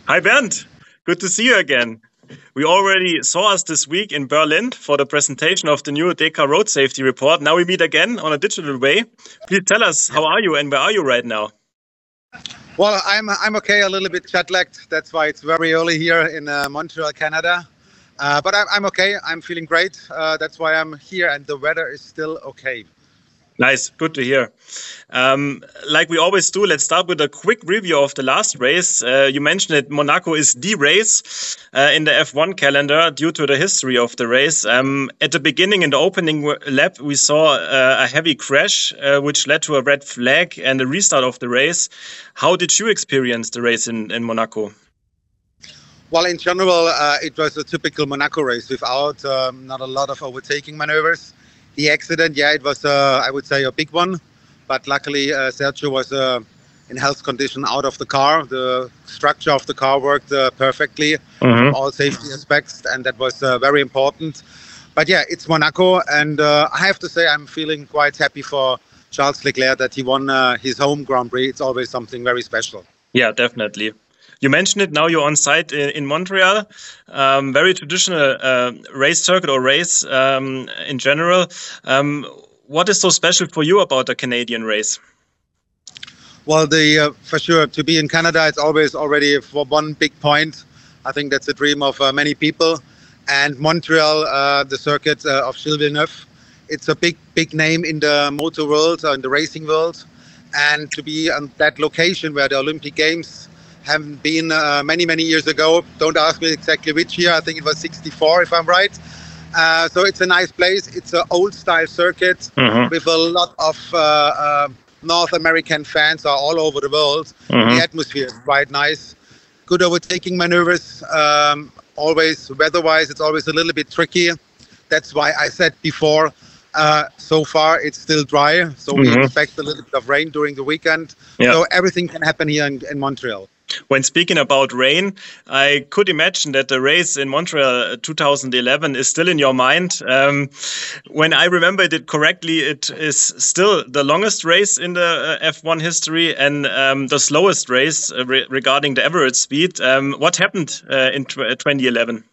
Hi, Bernd. Good to see you again. We already saw us this week in Berlin for the presentation of the new DEKRA road safety report. Now we meet again on a digital way. Please tell us, how are you and where are you right now? Well, I'm okay, a little bit jet lagged. That's why it's very early here in Montreal, Canada. But I'm okay. I'm feeling great. That's why I'm here, and the weather is still okay. Nice, good to hear. Like we always do, let's start with a quick review of the last race. You mentioned that Monaco is the race in the F1 calendar due to the history of the race. At the beginning, in the opening lap, we saw a heavy crash, which led to a red flag and a restart of the race. How did you experience the race in Monaco? Well, in general, it was a typical Monaco race without not a lot of overtaking maneuvers. The accident, yeah, it was, I would say, a big one. But luckily, Sergio was in health condition out of the car. The structure of the car worked perfectly from all safety aspects, and that was very important. But yeah, it's Monaco, and I have to say I'm feeling quite happy for Charles Leclerc that he won his home Grand Prix. It's always something very special. Yeah, definitely. You mentioned it, now you're on site in Montreal, very traditional race circuit or race in general. What is so special for you about the Canadian race? Well, for sure, to be in Canada, it's always already for one big point. I think that's a dream of many people. And Montreal, the circuit of Gilles Villeneuve, it's a big name in the motor world, in the racing world. And to be on that location where the Olympic Games have been many years ago. Don't ask me exactly which year. I think it was 64, if I'm right. So it's a nice place. It's an old style circuit with a lot of North American fans are all over the world. The atmosphere is quite nice. Good overtaking maneuvers. Always weather-wise, it's always a little bit tricky. That's why I said before, so far it's still dry. So we expect a little bit of rain during the weekend. Yeah. So everything can happen here in Montreal. When speaking about rain, I could imagine that the race in Montreal 2011 is still in your mind. When I remembered it correctly, it is still the longest race in the F1 history and the slowest race regarding the average speed. What happened in 2011?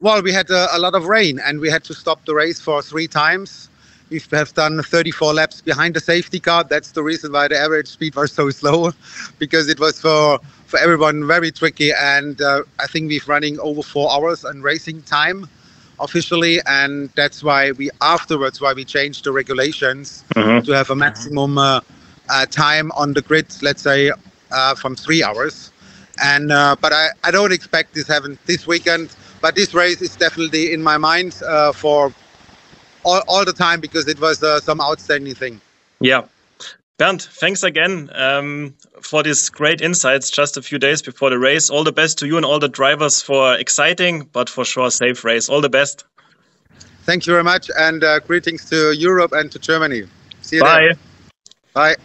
Well, we had a lot of rain and we had to stop the race for 3 times. We have done 34 laps behind the safety car. That's the reason why the average speed was so slow, because it was for everyone very tricky. And I think we're running over 4 hours on racing time officially. And that's why we changed the regulations to have a maximum time on the grid, let's say from 3 hours. And but I don't expect this happen this weekend. But this race is definitely in my mind for all the time, because it was some outstanding thing. Yeah. Bernd, thanks again for these great insights just a few days before the race. All the best to you and all the drivers for exciting, but for sure safe race. All the best. Thank you very much, and greetings to Europe and to Germany. See you Bye. there. Bye.